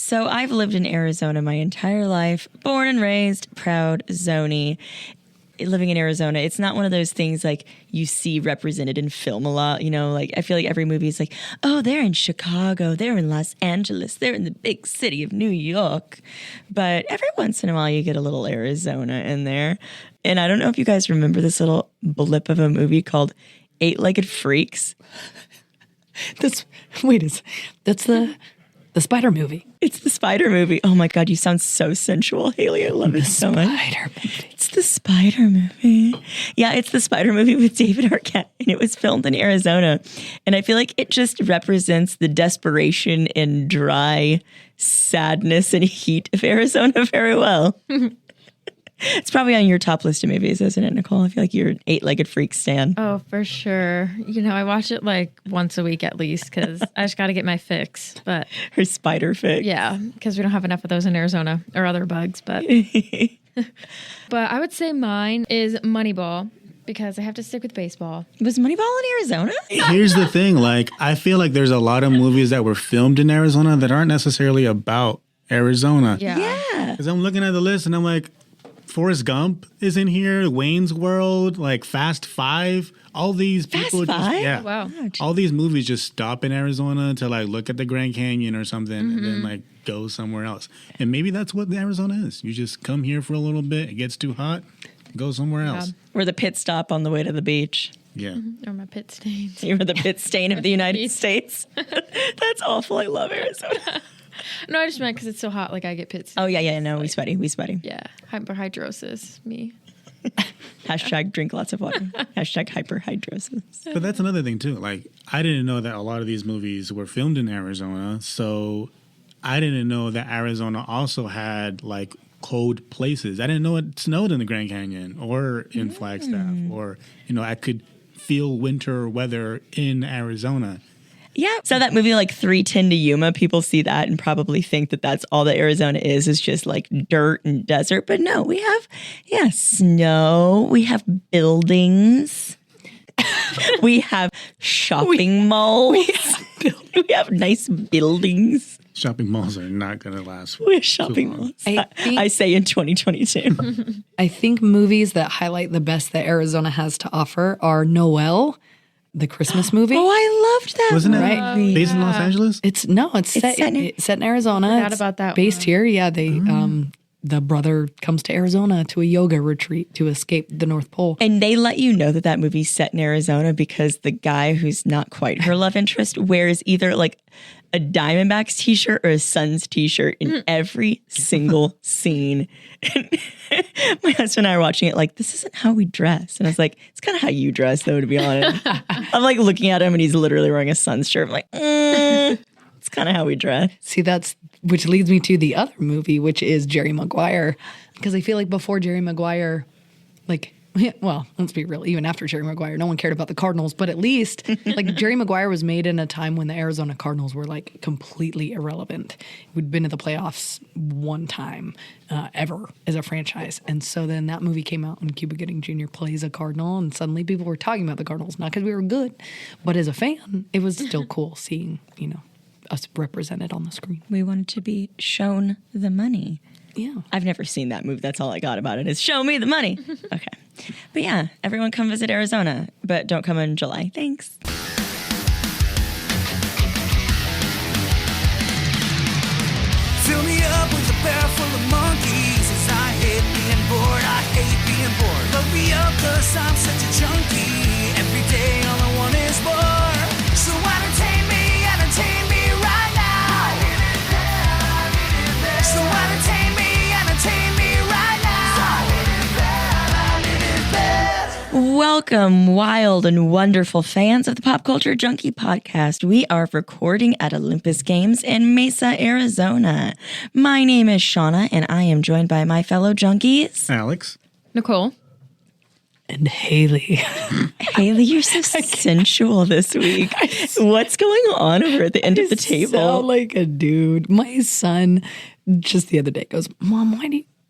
So I've lived in Arizona my entire life, born and raised, proud Zony. Living in Arizona, it's not one of those things like you see represented in film a lot. You know, like I feel like every movie is like, oh, they're in Chicago, they're in Los Angeles, they're in the big city of New York. But every once in a while you get a little Arizona in there. And I don't know if you guys remember this little blip of a movie called Eight-Legged Freaks. That's the spider movie. It's the spider movie. Oh my God, you sound so sensual, Hayley. I love it so much. Spider movie. It's the spider movie. Yeah, it's the spider movie with David Arquette, and it was filmed in Arizona. And I feel like it just represents the desperation and dry sadness and heat of Arizona very well. It's probably on your top list of movies, isn't it, Nicole? I feel like you're an Eight-Legged Freak stan. Oh, for sure. You know, I watch it like once a week at least because I just got to get my fix. But Her spider fix. yeah, because we don't have enough of those in Arizona or other bugs. But but I would say mine is Moneyball because I have to stick with baseball. Was Moneyball in Arizona? Here's the thing. Like, I feel like there's a lot of movies that were filmed in Arizona that aren't necessarily about Arizona. Yeah. Because I'm looking at the list and I'm like, Forrest Gump is in here, Wayne's World, like Fast Five. All these people Five? yeah. Wow. All these movies just stop in Arizona to like look at the Grand Canyon or something and then like go somewhere else. And maybe that's what Arizona is. You just come here for a little bit, it gets too hot, go somewhere else. We're the pit stop on the way to the beach. Yeah. Or my pit stains. You're the pit stain of the United States. That's awful. I love Arizona. No, I just meant because it's so hot, like I get pit stains. Oh, yeah. No, we sweaty. Yeah, hyperhidrosis, me. Hashtag drink lots of water. Hashtag hyperhidrosis. But that's another thing too. Like, I didn't know that a lot of these movies were filmed in Arizona, so I didn't know that Arizona also had like cold places. I didn't know it snowed in the Grand Canyon or in Flagstaff, or I could feel winter weather in Arizona. Yeah. So that movie like 3:10 to Yuma, people see that and probably think that that's all that Arizona is just like dirt and desert. But no, we have, snow. We have buildings. We have shopping malls. We have nice buildings. Shopping malls are not going to last. We have shopping malls. I say in 2022. I think movies that highlight the best that Arizona has to offer are Noel, the Christmas movie. Oh, I loved that. Wasn't it movie. based in Los Angeles? It's set in Arizona. Forgot It's about that based one. here. Yeah, they the brother comes to Arizona to a yoga retreat to escape the North Pole. And they let you know that that movie's set in Arizona because the guy who's not quite her love interest wears either like a Diamondbacks t-shirt or a Suns t-shirt in every single scene. And my husband and I are watching it like, this isn't how we dress. And I was like, it's kind of how you dress though, to be honest. I'm like looking at him and he's literally wearing a Suns shirt. I'm like, it's kind of how we dress. See, which leads me to the other movie, which is Jerry Maguire. Because I feel like before Jerry Maguire, well, let's be real, even after Jerry Maguire, no one cared about the Cardinals. But at least, Jerry Maguire was made in a time when the Arizona Cardinals were, completely irrelevant. We'd been to the playoffs one time ever as a franchise. And so then that movie came out and Cuba Gooding Jr. plays a Cardinal. And suddenly people were talking about the Cardinals, not because we were good, but as a fan, it was still cool seeing, us represented on the screen. We wanted to be shown the money. Yeah. I've never seen that movie. That's all I got about it is show me the money. Okay. But yeah, everyone come visit Arizona, but don't come in July. Thanks. Fill me up with a bear full of monkeys, as I hate being bored, I hate being bored. Load me up cause I'm such a junkie, every day all I want is more. So entertain me right now. So entertain me right now. Welcome, wild and wonderful fans of the Pop Culture Junkie podcast. We are recording at Olympus Games in Mesa, Arizona. My name is Shauna, and I am joined by my fellow junkies. Alex? Nicole. And Hayley. Hayley, you're so sensual this week. What's going on over at the end of the table? Sound like a dude. My son just the other day goes, Mom,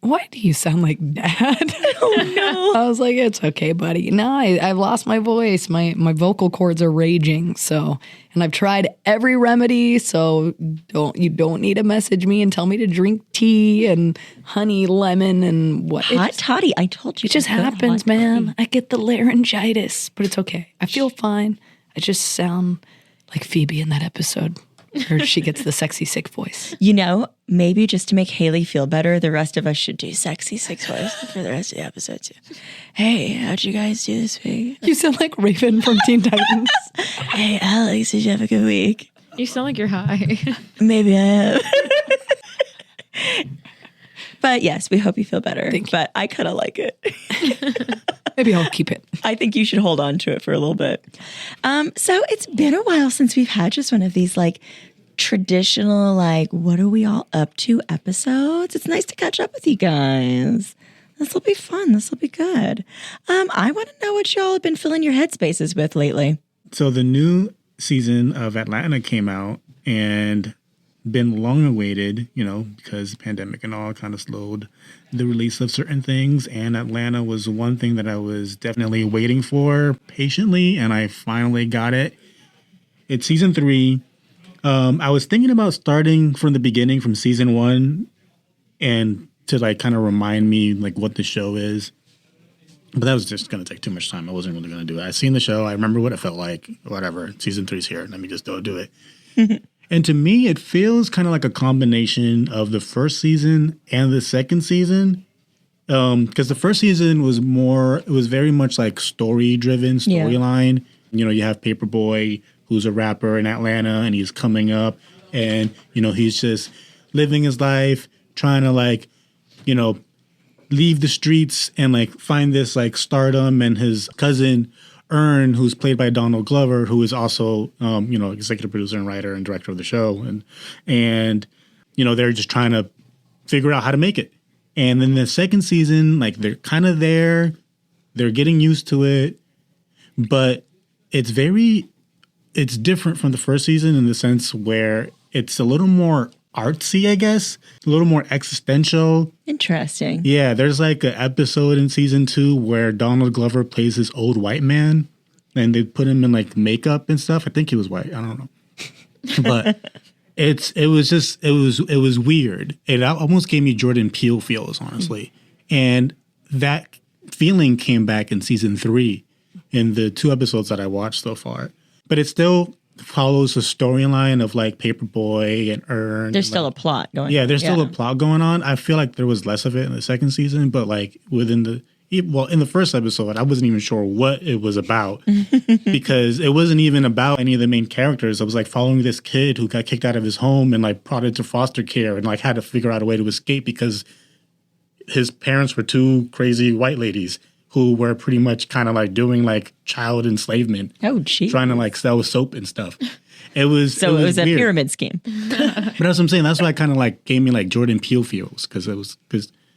why do you sound like Dad? Oh no. I was like, it's okay, buddy. No, I've lost my voice. My vocal cords are raging. So, and I've tried every remedy. So you don't need to message me and tell me to drink tea and honey, lemon, and what. Hot toddy. I told you. It just to go happens, hot man. toddy. I get the laryngitis, but it's okay. I feel fine. I just sound like Phoebe in that episode. Or she gets the sexy sick voice. You know, maybe just to make Hayley feel better, the rest of us should do sexy six voice for the rest of the episode too. Hey, how'd you guys do this week? You sound like Raven from Teen Titans. Hey, Alex, did you have a good week? You sound like you're high. Maybe I have. But yes, we hope you feel better. Thank you. But I kind of like it. Maybe I'll keep it. I think you should hold on to it for a little bit. So it's been a while since we've had just one of these like traditional, like, what are we all up to episodes. It's nice to catch up with you guys. This will be fun. This will be good. I want to know what y'all have been filling your headspaces with lately. So the new season of Atlanta came out and been long awaited, you know, because the pandemic and all kind of slowed the release of certain things. And Atlanta was one thing that I was definitely waiting for patiently, and I finally got it. It's season 3. I was thinking about starting from the beginning, from season 1, and to like kind of remind me like what the show is. But that was just going to take too much time. I wasn't really going to do it. I seen the show. I remember what it felt like. Whatever. Season 3's here. Let me just go do it. And to me, it feels kind of like a combination of the first season and the second season. Because the first season was it was very much like story-driven, storyline. You know, you have Paperboy, who's a rapper in Atlanta, and he's coming up. And, you know, he's just living his life, trying to like, you know, leave the streets and like find this like stardom. And his cousin Ern, who's played by Donald Glover, who is also you know, executive producer and writer and director of the show, and you know, they're just trying to figure out how to make it. And then the second season, like they're kind of there, they're getting used to it, but it's different from the first season in the sense where it's a little more artsy, I guess, a little more existential. Interesting. Yeah, there's like an episode in season 2 where Donald Glover plays this old white man, and they put him in like makeup and stuff. I think he was white. I don't know, but it was weird. It almost gave me Jordan Peele feels, honestly, and that feeling came back in season 3 in the 2 episodes that I watched so far. But it still follows the storyline of like Paperboy and Ern. There's still a plot going on. Yeah, there's still a plot going on. I feel like there was less of it in the second season, but like in the first episode, I wasn't even sure what it was about because it wasn't even about any of the main characters. I was like following this kid who got kicked out of his home and like brought into foster care and like had to figure out a way to escape because his parents were 2 crazy white ladies who were pretty much kind of like doing like child enslavement. Oh, geez. Trying to like sell soap and stuff. It was a weird. pyramid scheme. But that's what I'm saying. That's why I kind of like gave me like Jordan Peele feels because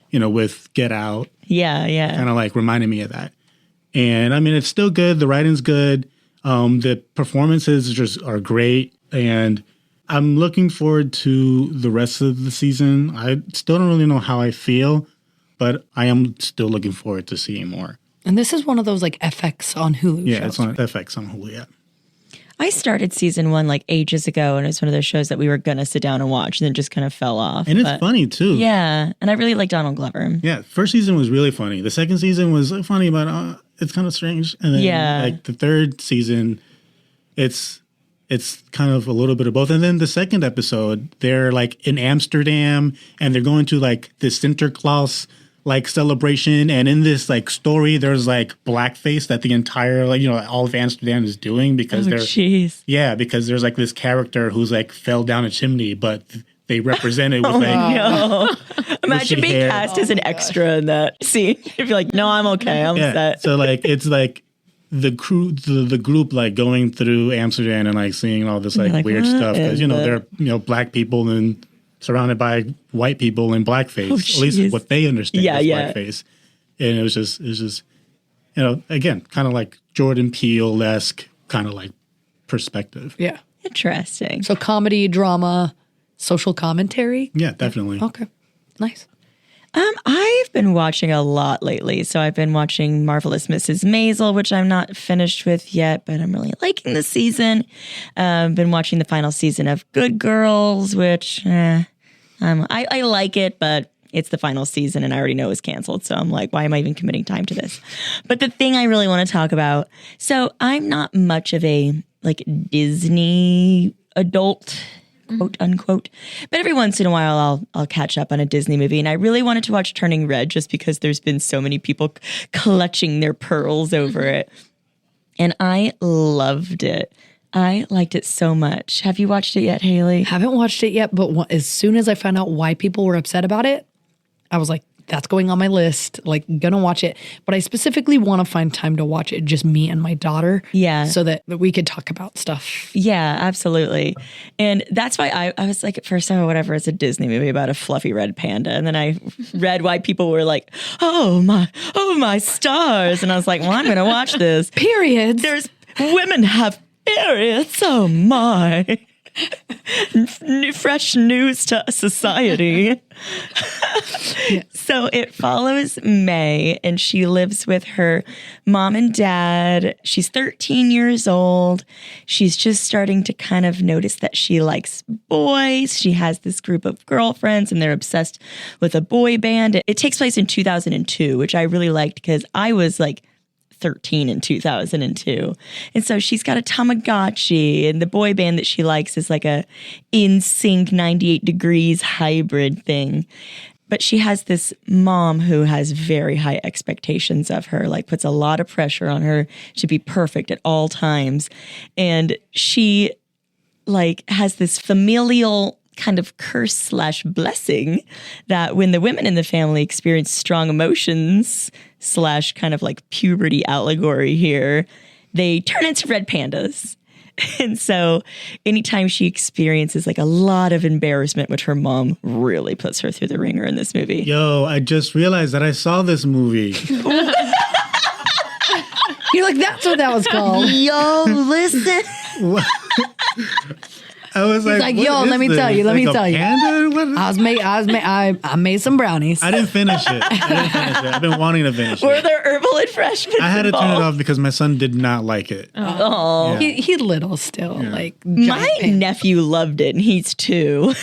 you know, with Get Out. Yeah. Kind of like reminded me of that. And I mean, it's still good. The writing's good. The performances just are great. And I'm looking forward to the rest of the season. I still don't really know how I feel, but I am still looking forward to seeing more. And this is one of those like FX on Hulu Yeah, shows. it's on FX on Hulu, yeah. I started season 1 like ages ago, and it was one of those shows that we were going to sit down and watch, and then just kind of fell off. And it's funny, too. Yeah, and I really like Donald Glover. Yeah, first season was really funny. The second season was funny, but it's kind of strange. And then like the third season, it's kind of a little bit of both. And then the second episode, they're like in Amsterdam, and they're going to like the Sinterklaas like celebration, and in this like story there's like blackface that the entire like, you know, all of Amsterdam is doing because because there's like this character who's like fell down a chimney, but they represent it with no. Imagine being hair. cast as an extra in that scene. If you're like, no, I'm okay, I'm set. So like it's like the group like going through Amsterdam and like seeing all this like weird stuff because you know they're, you know, black people and surrounded by white people in blackface, at least what they understand as blackface. And it was just, you know, again, kind of like Jordan Peele-esque kind of like perspective. Yeah. Interesting. So comedy, drama, social commentary? Yeah, definitely. Okay. Nice. I've been watching a lot lately. So I've been watching Marvelous Mrs. Maisel, which I'm not finished with yet, but I'm really liking the season. Been watching the final season of Good Girls, which I like it, but it's the final season and I already know it's canceled. So I'm like, why am I even committing time to this? But the thing I really want to talk about, so I'm not much of a like Disney adult, quote unquote, but every once in a while I'll catch up on a Disney movie. And I really wanted to watch Turning Red just because there's been so many people clutching their pearls over it. And I loved it. I liked it so much. Have you watched it yet, Hayley? Haven't watched it yet, but as soon as I found out why people were upset about it, I was like, that's going on my list, like gonna watch it. But I specifically want to find time to watch it, just me and my daughter. Yeah. So that we could talk about stuff. Yeah, absolutely. And that's why I was like, at first, oh, whatever, it's a Disney movie about a fluffy red panda. And then I read why people were like, oh my stars. And I was like, well, I'm going to watch this. Periods. There's women have periods. Oh my. Fresh news to society. Yeah. So it follows May, and she lives with her mom and dad. She's 13 years old. She's just starting to kind of notice that she likes boys. She has this group of girlfriends, and they're obsessed with a boy band. It takes place in 2002, which I really liked because I was like 13 in 2002. And so she's got a Tamagotchi, and the boy band that she likes is like a NSYNC 98 Degrees hybrid thing. But she has this mom who has very high expectations of her, like puts a lot of pressure on her to be perfect at all times. And she like has this familial kind of curse / blessing that when the women in the family experience strong emotions / kind of like puberty allegory here, they turn into red pandas. And so anytime she experiences like a lot of embarrassment, which her mom really puts her through the ringer in this movie. Yo, I just realized that I saw this movie. You're like, that's what that was called. Yo, listen. I was like, yo, what let is me this? tell you, let me Like a tell you. panda? What is- I made some brownies. I didn't finish it. I've been wanting to finish Were it. there herbal and freshmen? I had to turn it off because my son did not like it. Oh. Yeah. He's little still, like My giant pan- nephew loved it, and he's 2,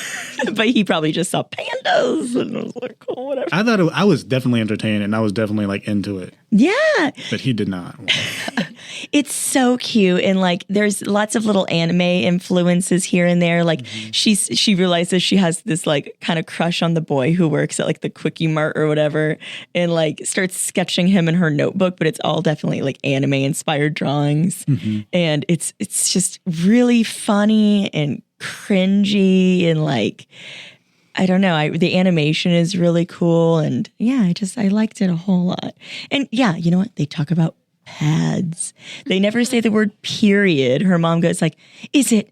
but he probably just saw pandas and was like, cool, whatever. I thought I was definitely entertained and I was definitely like into it, Yeah, but he did not. it's so cute, and like there's lots of little anime influences here and there. Like she realizes she has this like kind of crush on the boy who works at like the Quickie Mart or whatever, and like starts sketching him in her notebook, but it's all definitely like anime inspired drawings, and it's just really funny and cringy and like. I don't know. The animation is really cool. And yeah, I liked it a whole lot. And yeah, you know what? They talk about pads. They never say the word period. Her mom goes like, is it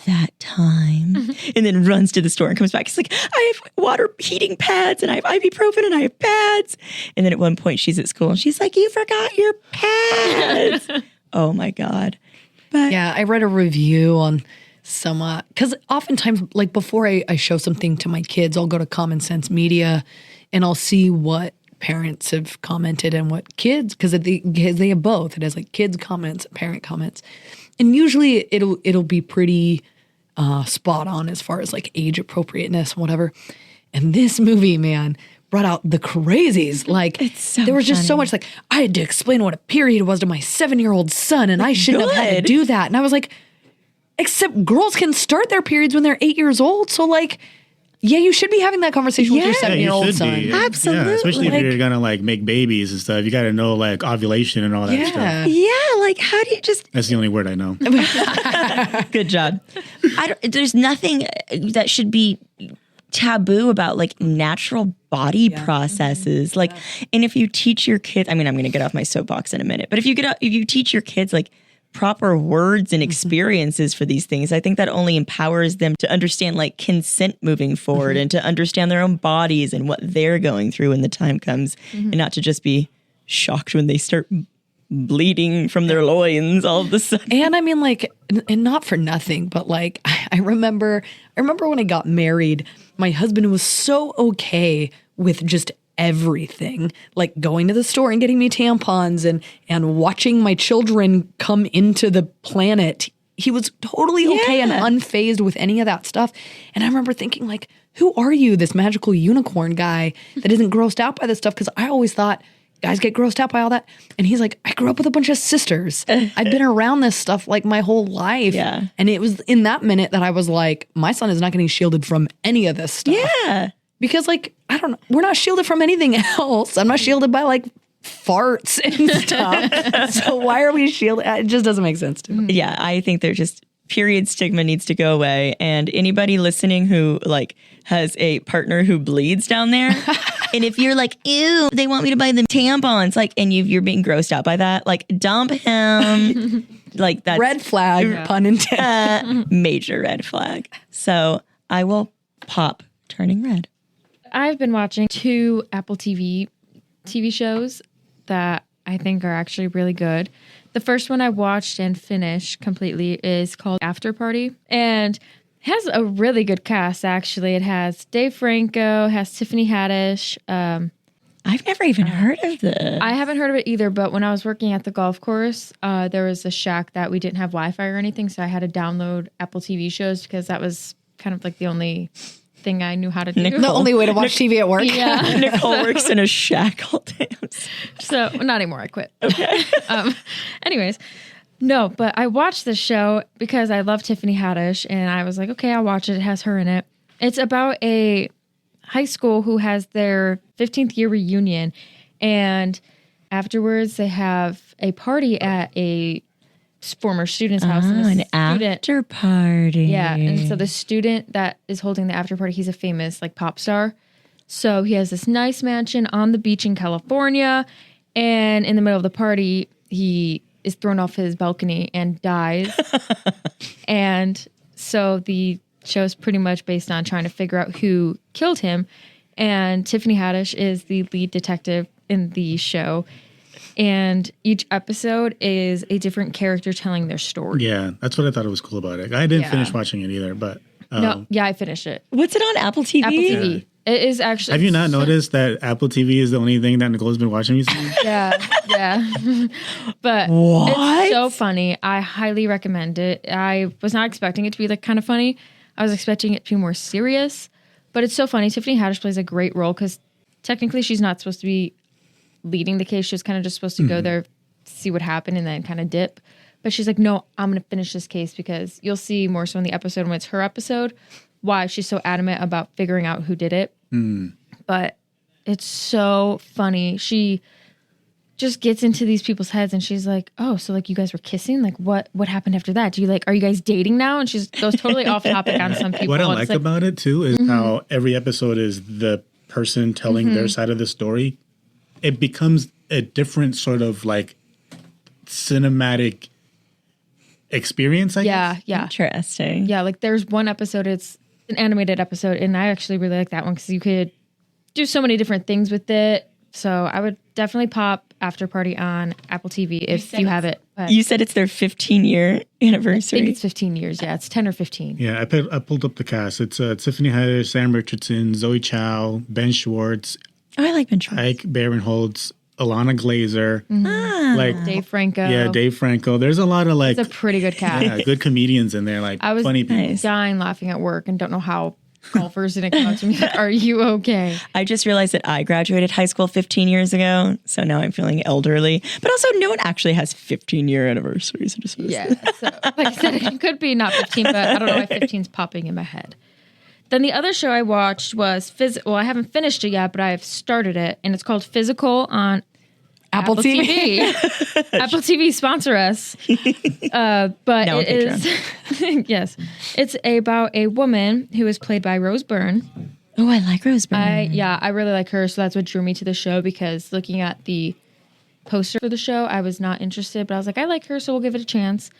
that time? And then runs to the store and comes back. It's like, I have water heating pads and I have ibuprofen and I have pads. And then at one point she's at school and she's like, you forgot your pads. Oh my God. But Yeah, I read a review on some, because oftentimes, like before I show something to my kids, I'll go to Common Sense Media and I'll see what parents have commented and what kids, because they have both. It has like kids comments, parent comments, and usually it'll be pretty spot on as far as like age appropriateness, whatever. And this movie, man, brought out the crazies. Like It's so there was just so funny. much like I had to explain what a period was to my 7-year-old son, and I shouldn't have had to Good. do that. And I was like, except girls can start their periods when they're 8 years old. So like, yeah, you should be having that conversation with your Yeah. Yeah, you 7-year-old should son. be. Absolutely. Yeah, especially if Like- you're gonna like make babies and stuff. You got to know like ovulation and all that stuff. Yeah. yeah, like how do you just That's the only word I know. good job. There's nothing that should be taboo about like natural body processes. Like, and if you teach your kids, I mean, I'm going to get off my soapbox in a minute, but if you teach your kids like proper words and experiences for these things, I think that only empowers them to understand like consent moving forward and to understand their own bodies and what they're going through when the time comes, and not to just be shocked when they start bleeding from their loins all of a sudden. And I mean, like, and not for nothing, but like, I remember when I got married, my husband was so okay with just everything, like going to the store and getting me tampons and watching my children come into the planet. He was totally okay and unfazed with any of that stuff. And I remember thinking, like, who are you, this magical unicorn guy that isn't grossed out by this stuff? Because I always thought guys get grossed out by all that. And he's like, I grew up with a bunch of sisters. I've been around this stuff like my whole life. Yeah. And it was in that minute that I was like, my son is not getting shielded from any of this stuff. Yeah. Because, like, I don't know, we're not shielded from anything else. I'm not shielded by, like, farts and stuff. So why are we shielded? It just doesn't make sense to me. Yeah, I think they're just period stigma needs to go away. And anybody listening who like has a partner who bleeds down there, and if you're like, ew, they want me to buy them tampons, like, and you're being grossed out by that, like, dump him. Like that's Red flag, pun intended. Major red flag. So I will pop turning red. I've been watching 2 Apple TV shows that I think are actually really good. The first one I watched and finished completely is called Afterparty, and has a really good cast, actually. It has Dave Franco, has Tiffany Haddish. I've never even heard of this. I haven't heard of it either, but when I was working at the golf course, there was a shack that we didn't have Wi-Fi or anything, so I had to download Apple TV shows because that was kind of like the only thing I knew how to do. The only way to watch TV at work. Yeah. Nicole works in a shack all day. So, not anymore. I quit. Okay. Anyways, no, but I watched this show because I love Tiffany Haddish, and I was like, okay, I'll watch it. It has her in it. It's about a high school who has their 15th year reunion, and afterwards they have a party at a former student's house. An after party. Yeah, and so the student that is holding the after party, he's a famous like pop star. So he has this nice mansion on the beach in California, and in the middle of the party, he is thrown off his balcony and dies. And so the show is pretty much based on trying to figure out who killed him. And Tiffany Haddish is the lead detective in the show. And each episode is a different character telling their story. Yeah, that's what I thought it was cool about it. I didn't finish watching it either, but I finished it. What's it on Apple TV? Apple TV. Yeah. It is actually. Have you not noticed that Apple TV is the only thing that Nicole's been watching recently? Yeah. But it's so funny. I highly recommend it. I was not expecting it to be like kind of funny. I was expecting it to be more serious, but it's so funny. Tiffany Haddish plays a great role because technically she's not supposed to be leading the case. She was kind of just supposed to go there, see what happened, and then kind of dip. But she's like, no, I'm going to finish this case, because you'll see more so in the episode when it's her episode why she's so adamant about figuring out who did it. But it's so funny. She just gets into these people's heads and she's like, oh, so like you guys were kissing? Like what happened after that? Are you guys dating now? And she goes totally off topic on some people. What I like about it too is how every episode is the person telling their side of the story. It becomes a different sort of like cinematic experience, I guess. Yeah. Interesting. Yeah, like there's one episode, it's an animated episode, and I actually really like that one because you could do so many different things with it. So I would definitely pop Afterparty on Apple TV if you have it. But You said it's their 15-year I anniversary. think it's 15 years. Yeah, it's 10 or 15. Yeah, I pulled up the cast. It's Tiffany Haddish, Sam Richardson, Zoe Chow, Ben Schwartz, Oh, I like Ben Schwartz. Ike Barinholtz, Alana Glazer, like Dave Franco. Yeah, Dave Franco. There's a lot of like It's a pretty good cast. good comedians in there, like I was funny people. dying laughing at work and don't know how golfers didn't come up to me like, are you okay? I just realized that I graduated high school 15 years ago, so now I'm feeling elderly. But also, no one actually has 15-year anniversaries. Yeah. So, like I said, it could be not 15, but I don't know why 15's popping in my head. Then the other show I watched was Well, I haven't finished it yet, but I've started it, and it's called Physical on Apple TV. Apple TV, sponsor us. But Now on it is yes, it's about a woman who is played by Rose Byrne. Oh, I like Rose Byrne. I really like her, so that's what drew me to the show, because looking at the poster for the show, I was not interested, but I was like, I like her, so we'll give it a chance.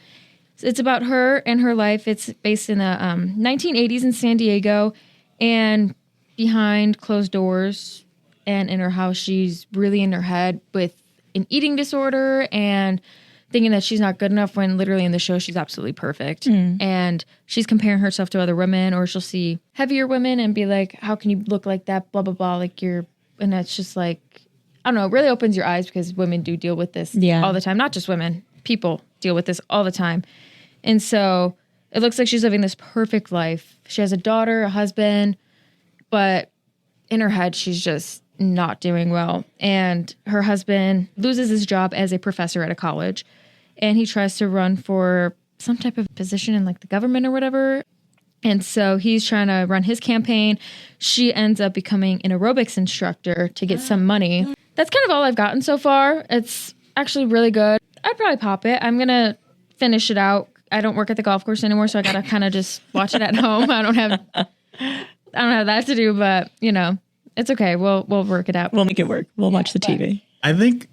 It's about her and her life. It's based in the 1980s in San Diego, and behind closed doors and in her house, she's really in her head with an eating disorder and thinking that she's not good enough when literally in the show she's absolutely perfect. And she's comparing herself to other women, or she'll see heavier women and be like, how can you look like that? Blah, blah, blah. Like and it's just like, I don't know, it really opens your eyes because women do deal with this all the time. Not just women, people deal with this all the time. And so it looks like she's living this perfect life. She has a daughter, a husband, but in her head, she's just not doing well. And her husband loses his job as a professor at a college. And he tries to run for some type of position in like the government or whatever. And so he's trying to run his campaign. She ends up becoming an aerobics instructor to get some money. That's kind of all I've gotten so far. It's actually really good. I'd probably pop it. I'm going to finish it out. I don't work at the golf course anymore, so I got to kind of just watch it at home. I don't have that to do, but you know, it's okay. We'll work it out. We'll make it work. We'll watch the TV. I think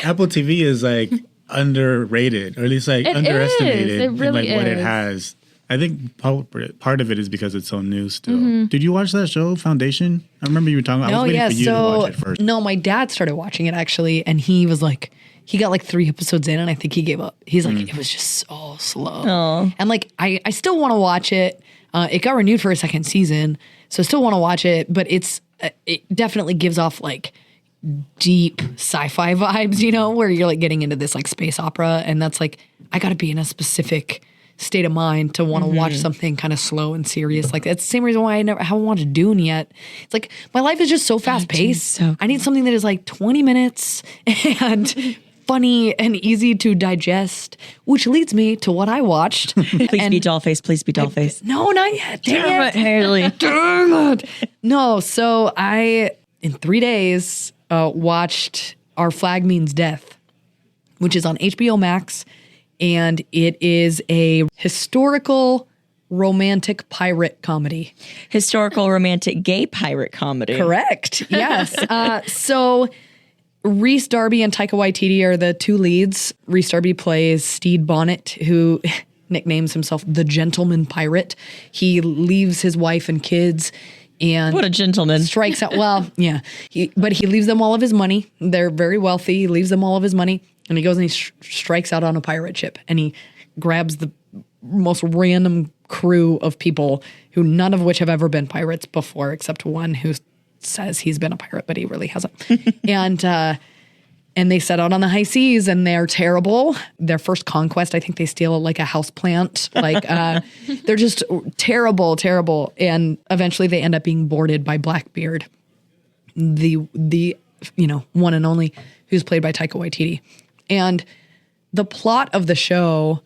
Apple TV is like underrated, or at least like underestimated It really in like what it is. has. I think part of it is because it's so new still. Did you watch that show, Foundation? I remember you were talking about I was waiting for you to watch it first. No, my dad started watching it actually, and he was like, he got like 3 episodes in, and I think he gave up. He's like, it was just so slow. Oh. And like, I still want to watch it. It got renewed for a second season, so I still want to watch it, but it definitely gives off like deep sci-fi vibes, you know, where you're like getting into this like space opera, and that's like, I got to be in a specific state of mind to want to watch something kind of slow and serious. Like that's the same reason why I haven't watched Dune yet. It's like my life is just so fast paced. So I need something that is like 20 minutes and funny and easy to digest, which leads me to what I watched. Please be Dollface. Please be Dollface. No, not yet. Damn it, Hayley. Dang it. No, so I, in 3 days, watched Our Flag Means Death, which is on HBO Max. And it is a historical romantic pirate comedy. Historical romantic gay pirate comedy. Correct. Yes. So Rhys Darby and Taika Waititi are the 2 leads. Rhys Darby plays Stede Bonnet, who nicknames himself the Gentleman Pirate. He leaves his wife and kids and What a gentleman. strikes out. Well, yeah. But he leaves them all of his money. They're very wealthy. He leaves them all of his money. And he goes and he strikes out on a pirate ship. And he grabs the most random crew of people who none of which have ever been pirates before, except one who says he's been a pirate, but he really hasn't. And they set out on the high seas, and they're terrible. Their first conquest, I think they steal like a house plant. Like they're just terrible, terrible. And eventually they end up being boarded by Blackbeard, the one and only, who's played by Taika Waititi. And the plot of the show,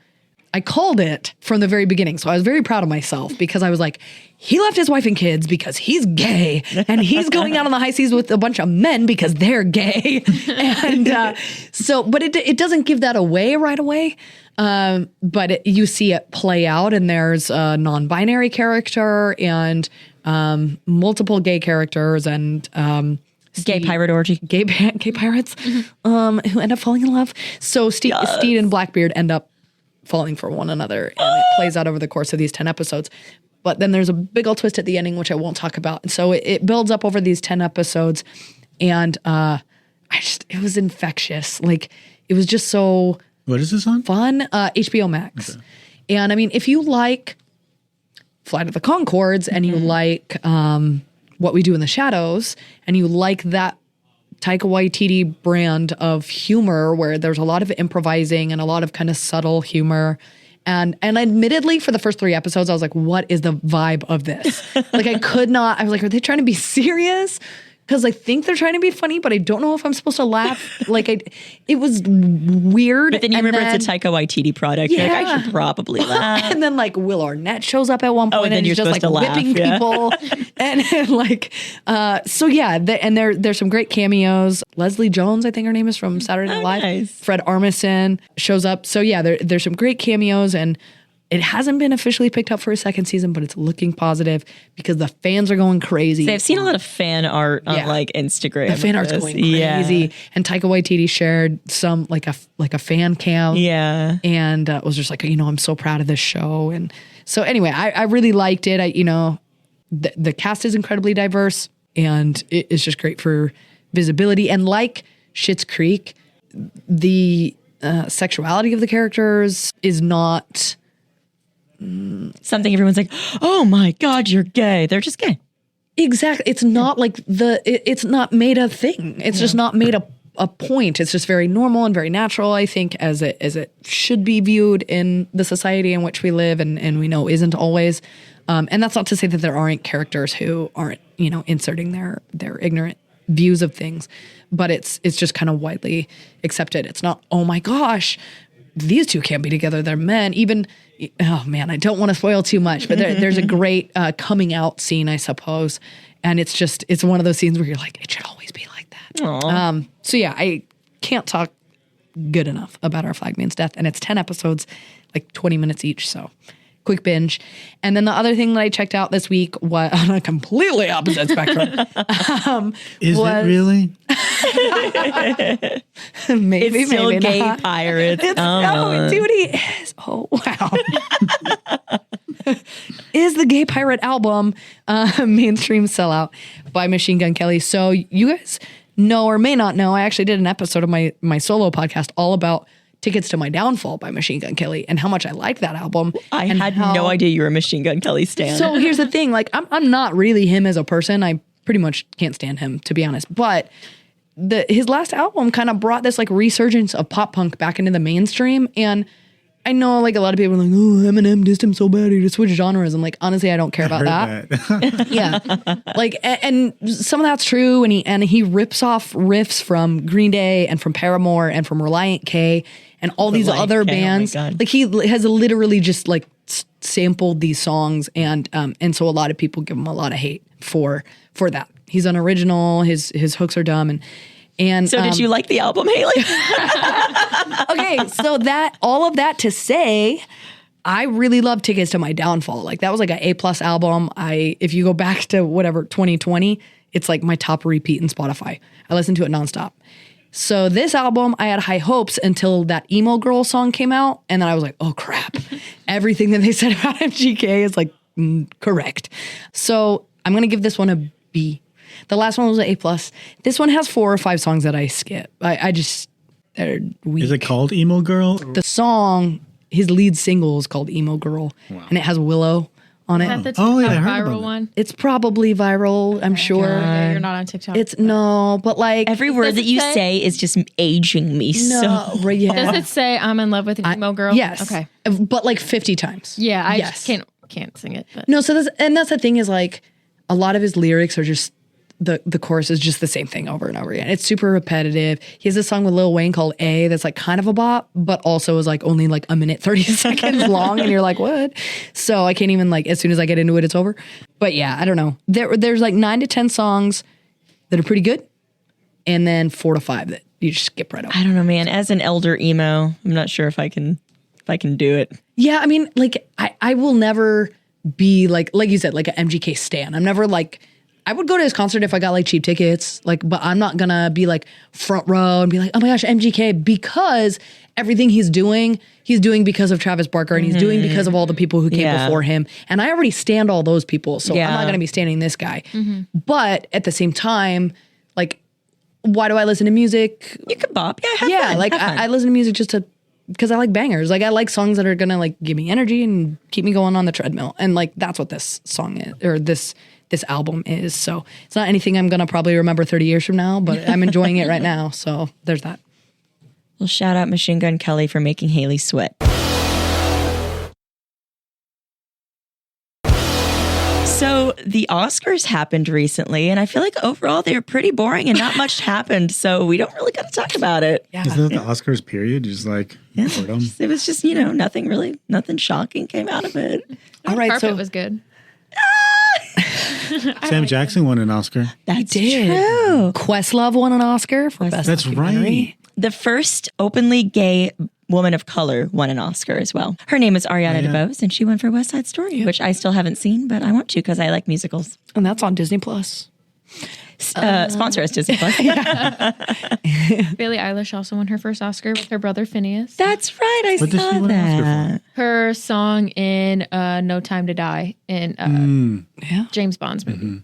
I called it from the very beginning. So I was very proud of myself because I was like, he left his wife and kids because he's gay, and he's going out on the high seas with a bunch of men because they're gay. And but it doesn't give that away right away. But you see it play out, and there's a non-binary character and multiple gay characters and Gay pirate orgy. Gay pirates who end up falling in love. So Stede and Blackbeard end up falling for one another, and it plays out over the course of these 10 episodes. But then there's a big old twist at the ending, which I won't talk about. And so it builds up over these 10 episodes, and it was infectious. Like, it was just so What is this on? fun. HBO Max. Okay. And I mean, if you like Flight of the Conchords and you like What We Do in the Shadows, and you like that Taika Waititi brand of humor where there's a lot of improvising and a lot of kind of subtle humor. And admittedly, for the first 3 episodes, I was like, what is the vibe of this? Like, I was like, are they trying to be serious? Because I think they're trying to be funny, but I don't know if I'm supposed to laugh. Like, it was weird. But then you remember it's a Taika Waititi product. Yeah. You're like, I should probably laugh. And then like Will Arnett shows up at one point, and then he's you're just like supposed to laugh, whipping people, and like so yeah. And there's some great cameos. Leslie Jones, I think her name is, from Saturday Night Live. Nice. Fred Armisen shows up. So yeah, there's some great cameos, and it hasn't been officially picked up for a second season, but it's looking positive because the fans are going crazy. I've seen a lot of fan art on like Instagram. The fan art's going crazy, and Taika Waititi shared some like a fan cam, and was just like, I'm so proud of this show. And so anyway, I really liked it. The cast is incredibly diverse, and it's just great for visibility. And like Schitt's Creek, the sexuality of the characters is not Something everyone's like, oh my God, you're gay. They're just gay. exactly. It's not like it's not made a thing. It's just not made a point. It's just very normal and very natural, I think, as it should be viewed in the society in which we live, and we know isn't always. And that's not to say that there aren't characters who aren't, inserting their ignorant views of things, but it's just kind of widely accepted. It's not, oh my gosh, these two can't be together. They're men. Even, oh man, I don't want to spoil too much, but there's a great coming out scene, I suppose. And it's one of those scenes where you're like, it should always be like that. So yeah, I can't talk good enough about Our Flag Man's Death. And it's 10 episodes, like 20 minutes each. So quick binge. And then the other thing that I checked out this week was on a completely opposite spectrum. Is it really? Maybe, It's still maybe gay not. pirates. No, dude, he is. Oh, wow. Is the Gay Pirate album mainstream sellout by Machine Gun Kelly. So you guys know or may not know, I actually did an episode of my solo podcast all about Tickets to My Downfall by Machine Gun Kelly and how much I liked that album. I and had how- no idea you were a Machine Gun Kelly stan. So here's the thing, like I'm not really him as a person. I pretty much can't stand him, to be honest. But his last album kind of brought this like resurgence of pop punk back into the mainstream. And I know like a lot of people are like, oh, Eminem dissed him so bad he just switched genres. And like, honestly, I don't care about that. Yeah. Like, and some of that's true. And he rips off riffs from Green Day and from Paramore and from Reliant K and all these Reliant other K, oh my bands. God. Like he has literally just like sampled these songs. And so a lot of people give him a lot of hate for that. He's unoriginal. His hooks are dumb. And So did you like the album, Hayley? okay, so all of that to say, I really love Tickets to My Downfall. Like that was like an A+ album. If you go back to whatever 2020, it's like my top repeat in Spotify. I listen to it nonstop. So this album, I had high hopes until that emo girl song came out, and then I was like, oh crap, everything that they said about MGK is like correct. So I'm gonna give this one a B. The last one was an A+. This one has 4 or 5 songs that I skip. I just, they're weak. Is it called Emo Girl? The song, his lead single is called Emo Girl, and it has Willow on Is that it. the Oh, yeah, I TikTok heard about viral that. one? It's probably viral, I'm sure. Yeah, you're not on TikTok. But like, Every word that it you say- say is just aging me no, so. right, yeah. Does it say I'm in love with an emo girl? Yes. Okay. But like 50 times. Yeah, I Yes. just can't sing it. But. No, so that's the thing is like, a lot of his lyrics are just, the chorus is just the same thing over and over again. It's super repetitive. He has a song with Lil Wayne called A that's like kind of a bop, but also is like only like a minute 30 seconds long, and you're like, what? So I can't even like, as soon as I get into it, it's over. But yeah, I don't know. There's like 9 to 10 songs that are pretty good, and then 4 to 5 that you just skip right over. I don't know, man. As an elder emo, I'm not sure if I can do it. Yeah, I mean, like I will never be like you said, like an MGK stan. I'm never like, I would go to his concert if I got like cheap tickets, like, but I'm not gonna be like front row and be like, oh my gosh, MGK, because everything he's doing because of Travis Barker, and he's doing because of all the people who came Yeah. before him. And I already stand all those people, so I'm Yeah. not gonna be standing this guy. But at the same time, like, why do I listen to music? You could bop. Yeah, have Yeah, fun, like have fun. I listen to music just because I like bangers. Like I like songs that are gonna like give me energy and keep me going on the treadmill. And like that's what this song is, or this album is. So it's not anything I'm gonna probably remember 30 years from now, but I'm enjoying it right now. So there's that. Well, shout out Machine Gun Kelly for making Hayley sweat. So the Oscars happened recently, and I feel like overall they were pretty boring and not much happened. So we don't really got to talk about it. Isn't that the Oscars period? Just like boredom. It was just, nothing shocking came out of it. All right, Carpet so was good. Sam Jackson won an Oscar. That's did. true. Questlove won an Oscar for best That's documentary. right. The first openly gay woman of color won an Oscar as well. Her name is Ariana DeBose, and she won for West Side Story, which I still haven't seen, but I want to because I like musicals. And that's on Disney Plus. Sponsor us, Disney Plus. Billie Eilish also won her first Oscar with her brother Phineas. That's right. I What did saw she win an Oscar that. Her song in No Time to Die in James Bond's movie.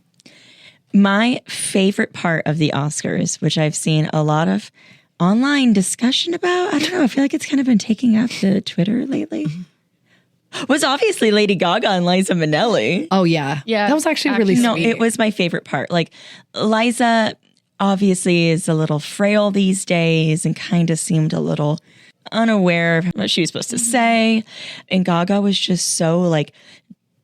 My favorite part of the Oscars, which I've seen a lot of online discussion about. I don't know. I feel like it's kind of been taking up the Twitter lately. Was obviously Lady Gaga and Liza Minnelli. Oh, yeah. Yeah, That was actually really No, sweet. it was my favorite part. Like, Liza obviously is a little frail these days and kind of seemed a little unaware of what she was supposed to say. And Gaga was just so like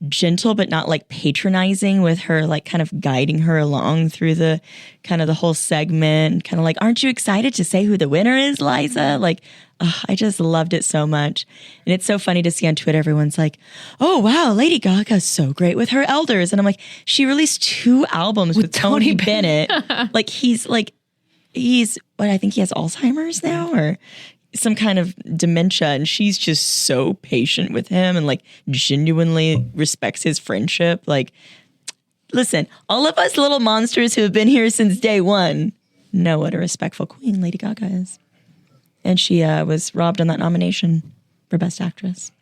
gentle, but not like patronizing with her, like kind of guiding her along through the kind of the whole segment. Kind of like, aren't you excited to say who the winner is, Liza? Like, I just loved it so much. And it's so funny to see on Twitter, everyone's like, oh, wow, Lady Gaga's so great with her elders. And I'm like, she released 2 albums with Tony Bennett. he's what, I think he has Alzheimer's now or some kind of dementia. And she's just so patient with him and like genuinely respects his friendship. Like, listen, all of us little monsters who have been here since day one know what a respectful queen Lady Gaga is. And she was robbed on that nomination for Best Actress.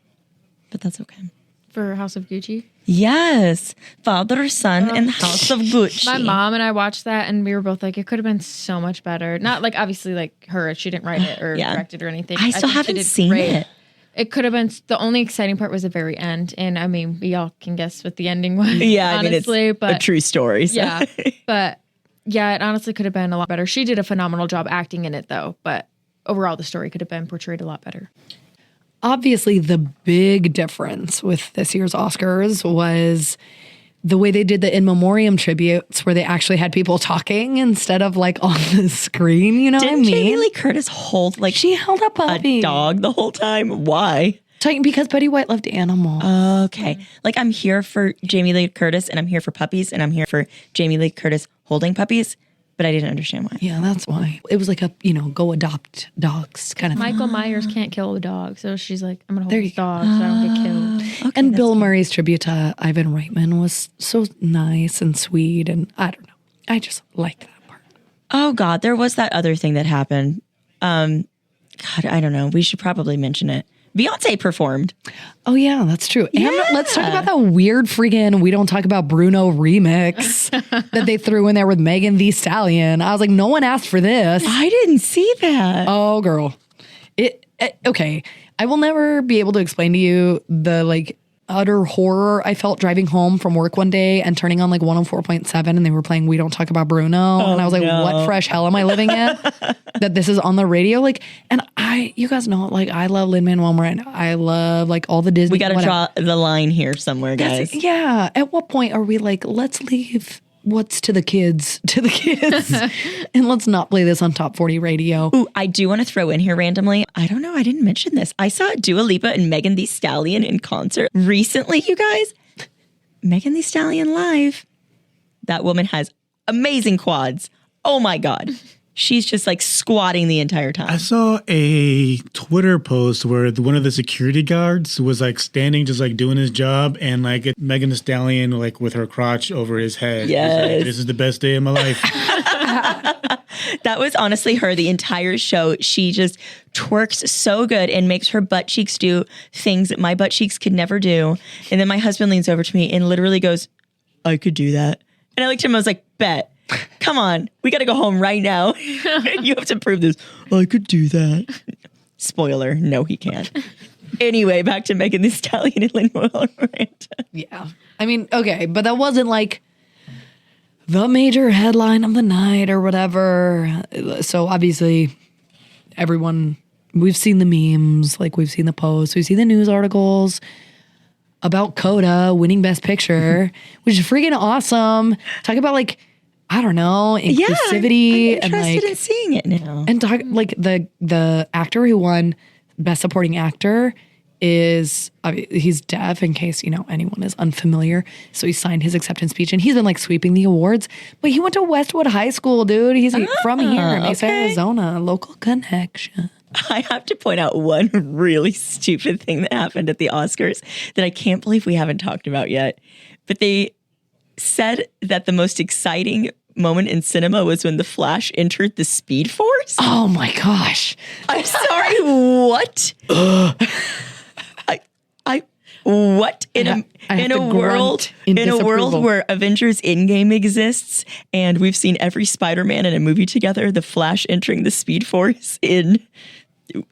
But that's okay. For House of Gucci. Yes. Father, son, and House of Gucci. My mom and I watched that and we were both like, it could have been so much better. Not like obviously like her, she didn't write it or direct it or anything. I still think she haven't did seen great. it. It could have been, the only exciting part was the very end. And I mean, we all can guess what the ending was. Yeah, honestly, I mean, it's but a true story. So. yeah, but yeah, it honestly could have been a lot better. She did a phenomenal job acting in it though, but overall the story could have been portrayed a lot better. Obviously, the big difference with this year's Oscars was the way they did the in memoriam tributes, where they actually had people talking instead of like on the screen. You know Didn't what I mean? Jamie Lee Curtis hold like She held up a dog the whole time? Why? Because Betty White loved animals. Okay. Like, I'm here for Jamie Lee Curtis and I'm here for puppies and I'm here for Jamie Lee Curtis holding puppies, but I didn't understand why. Yeah, that's why. It was like a, go adopt dogs kind of thing. Michael Myers can't kill a dog, so she's like, I'm gonna hold this dog so I don't get killed. And Bill Murray's tribute to Ivan Reitman was so nice and sweet. And I don't know. I just liked that part. Oh, God. There was that other thing that happened. God, I don't know. We should probably mention it. Beyonce performed. Oh, yeah, that's true. And let's talk about that weird freaking We Don't Talk About Bruno remix that they threw in there with Megan Thee Stallion. I was like, no one asked for this. I didn't see that. Oh, girl. Okay. I will never be able to explain to you the like utter horror I felt driving home from work one day and turning on like 104.7 and they were playing We Don't Talk About Bruno. And I was like, what fresh hell am I living in? That this is on the radio. Like, and you guys know, like, I love Lin-Manuel Miranda. I love like all the Disney. We got to draw the line here somewhere, guys. Yeah. At what point are we like, let's leave what's to the kids and let's not play this on Top 40 radio. Ooh, I do want to throw in here randomly. I don't know. I didn't mention this. I saw Dua Lipa and Megan Thee Stallion in concert recently, you guys. Megan Thee Stallion live. That woman has amazing quads. Oh my God. She's just like squatting the entire time. I saw a Twitter post where one of the security guards was like standing, just like doing his job, and like Megan Thee Stallion, like with her crotch over his head. Yes. Like, this is the best day of my life. That was honestly her the entire show. She just twerks so good and makes her butt cheeks do things that my butt cheeks could never do. And then my husband leans over to me and literally goes, I could do that. And I looked at him, I was like, bet. Come on, we got to go home right now. You have to prove this. I could do that. Spoiler, no, he can't. Anyway, back to Megan Thee Stallion and Lin-Manuel Miranda. Yeah. I mean, okay, but that wasn't like the major headline of the night or whatever. So obviously, we've seen the memes, like we've seen the posts, we've seen the news articles about Coda winning Best Picture, which is freaking awesome. Talk about like, I don't know, inclusivity. I'm interested in seeing it now. And talk like the actor who won Best Supporting Actor he's deaf, in case anyone is unfamiliar. So he signed his acceptance speech and he's been like sweeping the awards. But he went to Westwood High School, dude. He's from here, Mesa, Arizona, local connection. I have to point out one really stupid thing that happened at the Oscars that I can't believe we haven't talked about yet. But they said that the most exciting moment in cinema was when the Flash entered the Speed Force. Oh my gosh. I'm sorry, what? what in I have a to world grunt in in a world disapproval. where Avengers Endgame exists and we've seen every Spider-Man in a movie together, the Flash entering the Speed Force in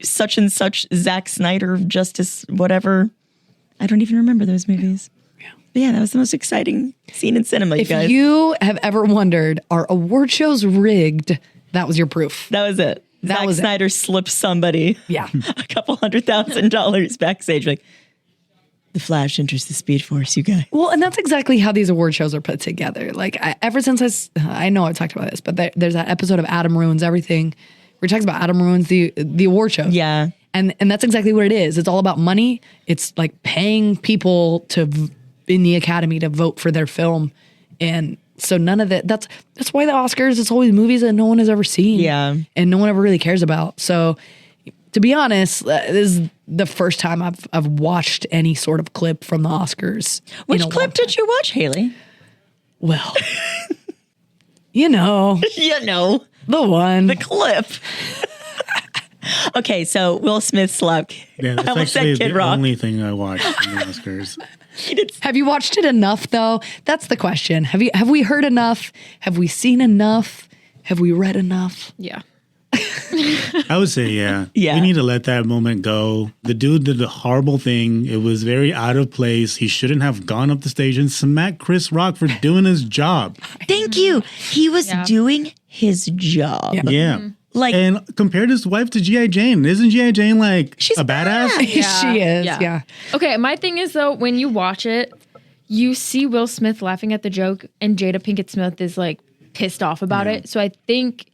such and such Zack Snyder Justice whatever. I don't even remember those movies. But yeah, that was the most exciting scene in cinema, you If guys. you have ever wondered, are award shows rigged? That was your proof. That was it. That Zack was it. Snyder slipped somebody Yeah. a couple $100,000 backstage. Like, the Flash enters the Speed Force, you guys. Well, and that's exactly how these award shows are put together. Like, ever since I know I talked about this, but there's that episode of Adam Ruins Everything where he talks about Adam Ruins the award show. Yeah. And that's exactly what it is. It's all about money. It's like paying people in the Academy to vote for their film. And so none of that, that's why the Oscars, it's always movies that no one has ever seen. Yeah. And no one ever really cares about. So to be honest, this is the first time I've watched any sort of clip from the Oscars. Which in a clip long time. did you watch, Hayley? Well, you know, You know, the one. the clip. Okay, so Will Smith slapped. Yeah, I that's almost said actually Kid the Rock. only thing I watched from the Oscars. Have you watched it enough though? That's the question. Have we heard enough? Have we seen enough? Have we read enough? Yeah. I would say, yeah. Yeah. We need to let that moment go. The dude did a horrible thing. It was very out of place. He shouldn't have gone up the stage and smacked Chris Rock for doing his job. Thank you. He was Yeah. doing his job. Yeah. Yeah. Like, And compared his wife to G.I. Jane. Isn't G.I. Jane like She's a badass? She is. Yeah. Okay, my thing is though, when you watch it, you see Will Smith laughing at the joke, and Jada Pinkett Smith is like pissed off about it. So I think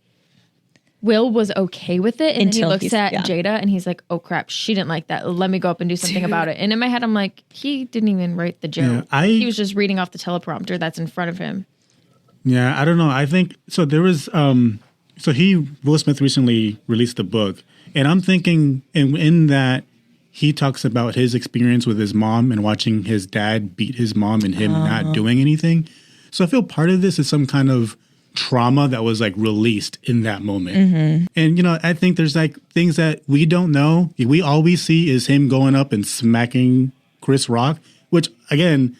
Will was okay with it, and then Until he looks he's- at yeah. Jada, and he's like, "Oh crap, she didn't like that. Let me go up and do something about it." And in my head, I'm like, he didn't even write the joke. Yeah, he was just reading off the teleprompter that's in front of him. Yeah, I don't know. I think so. There was Will Smith recently released a book, and I'm thinking in that he talks about his experience with his mom and watching his dad beat his mom and him not doing anything. So I feel part of this is some kind of trauma that was like released in that moment. And I think there's like things that we don't know. All we see is him going up and smacking Chris Rock, which again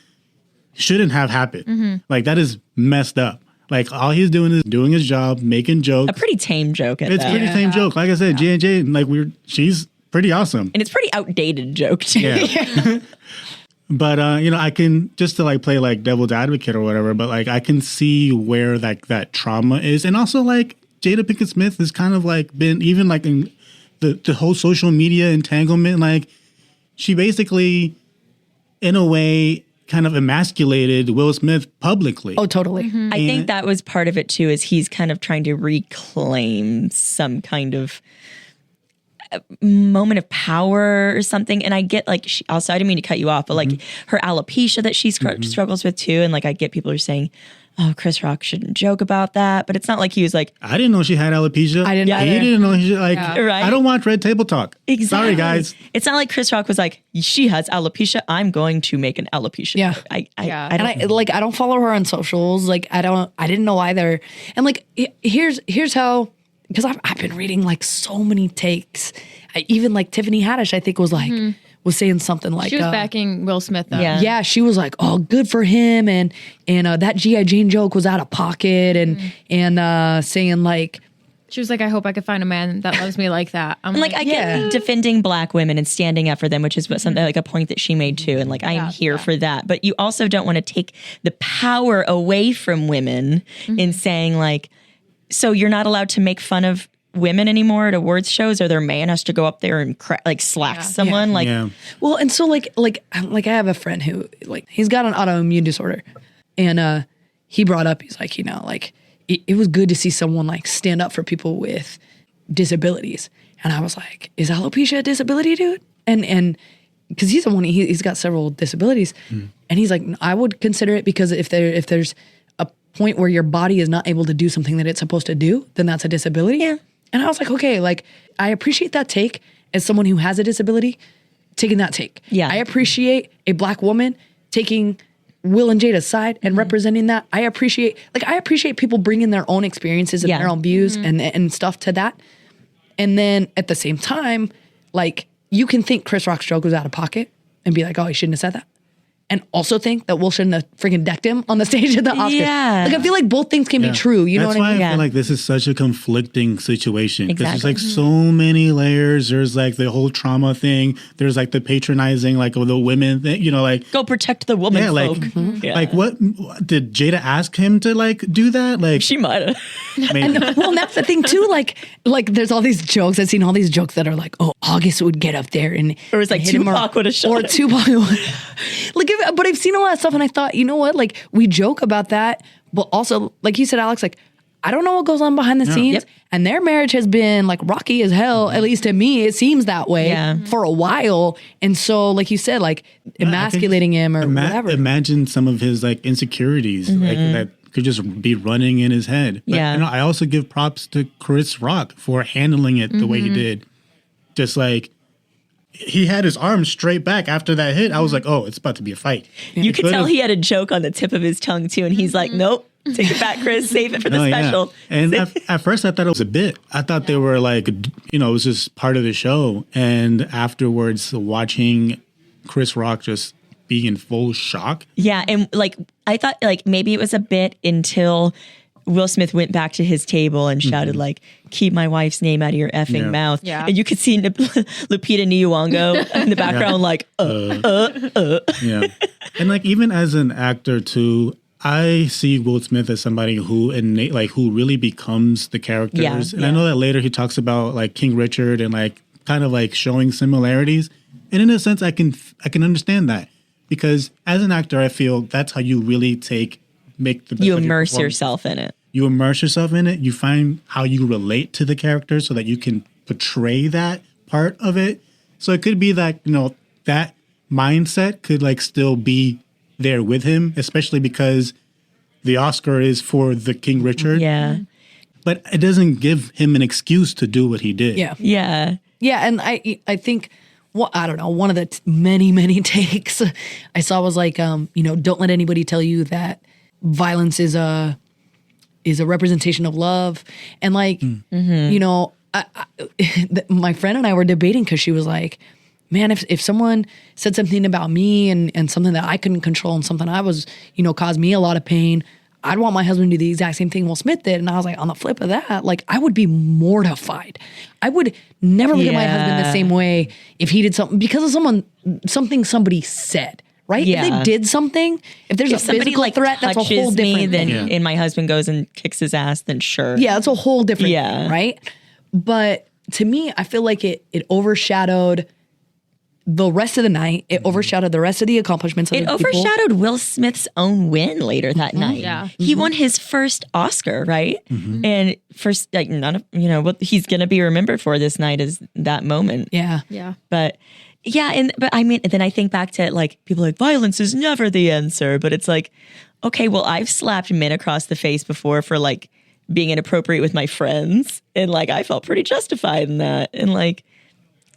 shouldn't have happened. Like that is messed up. Like all he's doing is doing his job, making jokes. a pretty tame joke at It's that. pretty tame joke. Like I said, J&J, like she's pretty awesome. And it's pretty outdated joke, too. Yeah. But I can just to like play like devil's advocate or whatever, but like I can see where like that trauma is. And also like Jada Pinkett Smith has kind of like been even like in the whole social media entanglement, like she basically in a way kind of emasculated Will Smith publicly. Oh, totally. I think that was part of it, too, is he's kind of trying to reclaim some kind of moment of power or something. And I get like, I didn't mean to cut you off, but like her alopecia that she struggles with too. And like, I get people who are saying, oh, Chris Rock shouldn't joke about that. But it's not like he was like, I didn't know she had alopecia. I didn't He either. didn't know she like. Right. I don't watch Red Table Talk. exactly. Sorry, guys. It's not like Chris Rock was like, she has alopecia. I'm going to make an alopecia. Yeah. I Yeah. don't And I don't follow her on socials. Like I didn't know either. And like here's how, because I've been reading like so many takes. Even like Tiffany Haddish, I think was like was saying something like She was backing Will Smith though. Yeah. yeah, she was like, oh, good for him, and that G.I. Jane joke was out of pocket, and saying like, She was like, I hope I could find a man that loves me like that. I'm like I get defending Black women and standing up for them, which is what something like a point that she made too, and like I am here for that. But you also don't want to take the power away from women in saying like, so you're not allowed to make fun of women anymore at awards shows, or their man has to go up there and slap someone. Like, Yeah. well, and so like I have a friend who like he's got an autoimmune disorder, and he brought up, he's like, like it was good to see someone like stand up for people with disabilities, and I was like, is alopecia a disability, dude? And because he's the one, he's got several disabilities, and he's like, I would consider it, because if there's a point where your body is not able to do something that it's supposed to do, then that's a disability. Yeah. And I was like, okay, like I appreciate that take as someone who has a disability, taking that take. Yeah. I appreciate a Black woman taking Will and Jada's side and representing that. I appreciate people bringing their own experiences and Yeah. their own views and stuff to that. And then at the same time, like you can think Chris Rock's joke was out of pocket, and be like, oh, he shouldn't have said that. And also think that Will shouldn't have freaking decked him on the stage at the Oscars. Yeah. Like, I feel like both things can be true. You know what I mean? That's why I Yeah. feel like this is such a conflicting situation. Because there's Exactly. like so many layers. There's like the whole trauma thing. There's like the patronizing, like of the women thing, you know, like. Go protect the woman Yeah, like, folk. Yeah. like what did Jada ask him to like do that? Like, She might have. maybe. Well, and that's the thing too. Like there's all these jokes. I've seen all these jokes that are like, oh, August would get up there and Or it's like hit him Tupac would have shot or him. Tupac. But I've seen a lot of stuff, and I thought, you know what? Like we joke about that, but also, like you said, Alex, like I don't know what goes on behind the scenes, Yep. and their marriage has been like rocky as hell. At least to me, it seems that way Yeah. for a while. And so, like you said, like emasculating him or whatever. Imagine some of his like insecurities like that could just be running in his head. But, Yeah. you know, I also give props to Chris Rock for handling it the way he did. Just like he had his arm straight back after that hit. I was like, oh, it's about to be a fight. You could tell he had a joke on the tip of his tongue too, and he's like, "Nope, take it back, Chris. Save it for the Oh, yeah. special." And at first I thought it was a bit. I thought they were like, you know, it was just part of the show. And afterwards, watching Chris Rock just be in full shock. Yeah, and like I thought, like maybe it was a bit until Will Smith went back to his table and shouted like, "Keep my wife's name out of your effing Yeah. mouth." Yeah. And you could see Lupita Nyong'o in the background, like, Yeah. And like even as an actor too, I see Will Smith as somebody who who really becomes the characters. Yeah, And I know that later he talks about like King Richard and like kind of like showing similarities. And in a sense, I can understand that because as an actor, I feel that's how you really make the best you of your immerse performance. yourself in it. You immerse yourself in it. You find how you relate to the character so that you can portray that part of it. So it could be that, you know, that mindset could like still be there with him, especially because the Oscar is for the King Richard. Yeah, But it doesn't give him an excuse to do what he did. Yeah. yeah, Yeah, and I think I don't know, one of the many takes I saw was like, you know, don't let anybody tell you that violence is a representation of love, and like, you know, my friend and I were debating because she was like, man, if someone said something about me and something that I couldn't control and something I was, you know, caused me a lot of pain, I'd want my husband to do the exact same thing Will Smith did. And I was like, on the flip of that, like I would be mortified. I would never look at my husband the Yeah. same way if he did something because of something somebody said, right? Yeah. If they did something, if there's if a somebody physical like threat, that's a touches whole me, different then thing. and my husband goes and kicks his ass, then sure. Yeah, it's a whole different Yeah. thing, right? But to me, I feel like it overshadowed the rest of the night. It overshadowed the rest of the accomplishments of It the people. overshadowed Will Smith's own win later that night. Yeah. He won his first Oscar, right? And first, like, none of, you know, what he's going to be remembered for this night is that moment. Yeah. Yeah. But yeah, but I mean, then I think back to like people are like violence is never the answer, but it's like, okay, well, I've slapped men across the face before for like being inappropriate with my friends, and like I felt pretty justified in that, and like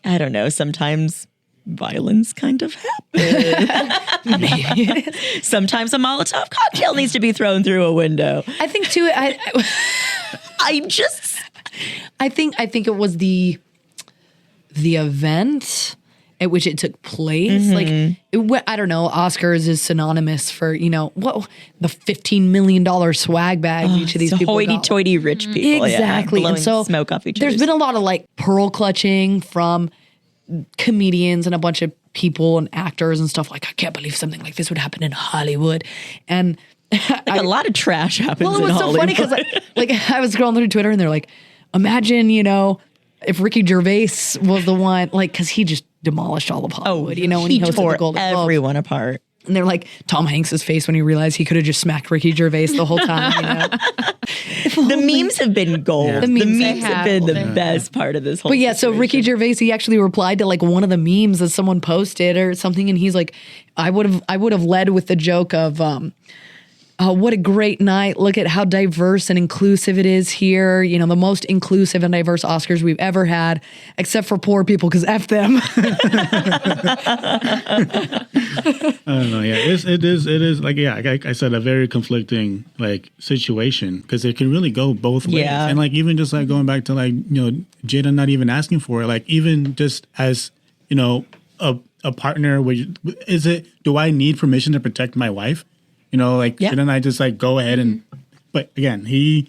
I don't know, sometimes violence kind of happens. Sometimes a Molotov cocktail needs to be thrown through a window. I think too. I think it was the event at which it took place. Like I don't know. Oscars is synonymous for, you know, what the $15 million swag bag each of these So people got. hoity-toity rich people, Exactly. blowing And so smoke off each there's other. been a lot of like pearl clutching from comedians and a bunch of people and actors and stuff like, I can't believe something like this would happen in Hollywood. And a lot of trash happens. well, it was in so funny Hollywood. because like I was scrolling through Twitter and they're like, imagine, you know, if Ricky Gervais was the one, like, because he just demolished all of Hollywood, you know, when he hosted tore the Golden Globes. everyone apart. And they're like Tom Hanks's face when he realized he could have just smacked Ricky Gervais the whole time. You know? The memes have been gold. Yeah. The The memes memes have been the have. best part of this whole. But yeah, so Ricky situation. Gervais, he actually replied to like one of the memes that someone posted or something, and he's like, I would have led with the joke of what a great night. Look at how diverse and inclusive it is here. You know, the most inclusive and diverse Oscars we've ever had, except for poor people, because F them. I don't know. Yeah, it is like, yeah, like I said, a very conflicting like situation because it can really go both ways. Yeah. And like even just like going back to like, you know, Jada not even asking for it, like even just as, you know, a partner where do I need permission to protect my wife? You know, like, shouldn't I just like go ahead and, but again, he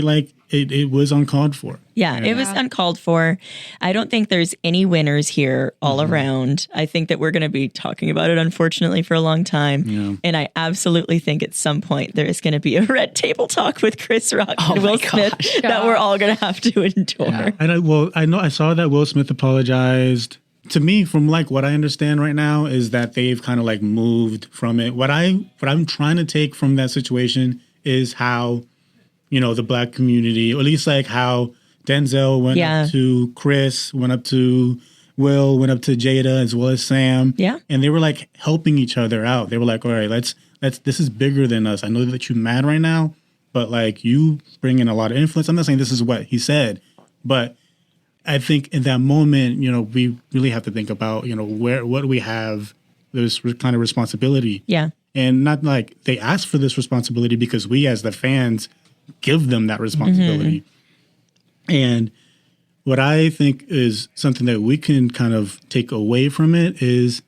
like, it was uncalled for. Yeah, it was uncalled for. I don't think there's any winners here all around. I think that we're going to be talking about it, unfortunately, for a long time. Yeah. And I absolutely think at some point there is going to be a red table talk with Chris Rock and Will Smith that we're all going to have to endure. Yeah. And I saw that Will Smith apologized. To me, from like what I understand right now is that they've kind of like moved from it. What I'm trying to take from that situation is how, you know, the Black community, or at least like how Denzel went up to Chris, went up to Will, went up to Jada, as well as Sam. Yeah. And they were like helping each other out. They were like, all right, let's this is bigger than us. I know that you're mad right now, but like you bring in a lot of influence. I'm not saying this is what he said, but I think in that moment, you know, we really have to think about, you know, what we have, this kind of responsibility. Yeah. And not like they asked for this responsibility because we as the fans give them that responsibility. And what I think is something that we can kind of take away from it is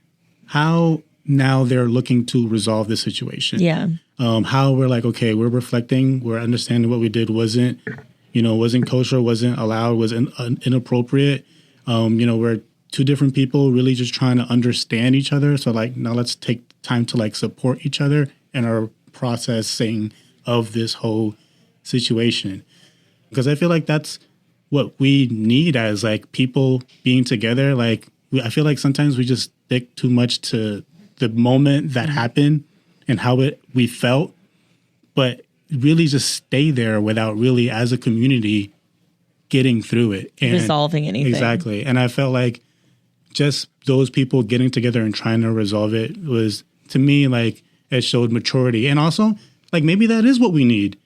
how now they're looking to resolve the situation. Yeah. How we're like, okay, we're reflecting, we're understanding what we did wasn't kosher, wasn't allowed, was inappropriate. You know, we're two different people really just trying to understand each other. So like, now let's take time to like support each other in our processing of this whole situation. Because I feel like that's what we need as like people being together. Like, I feel like sometimes we just stick too much to the moment that happened and how we felt, but really just stay there without really, as a community, getting through it and resolving anything. Exactly. And I felt like just those people getting together and trying to resolve it was, to me, like, it showed maturity. And also, like, maybe that is what we need.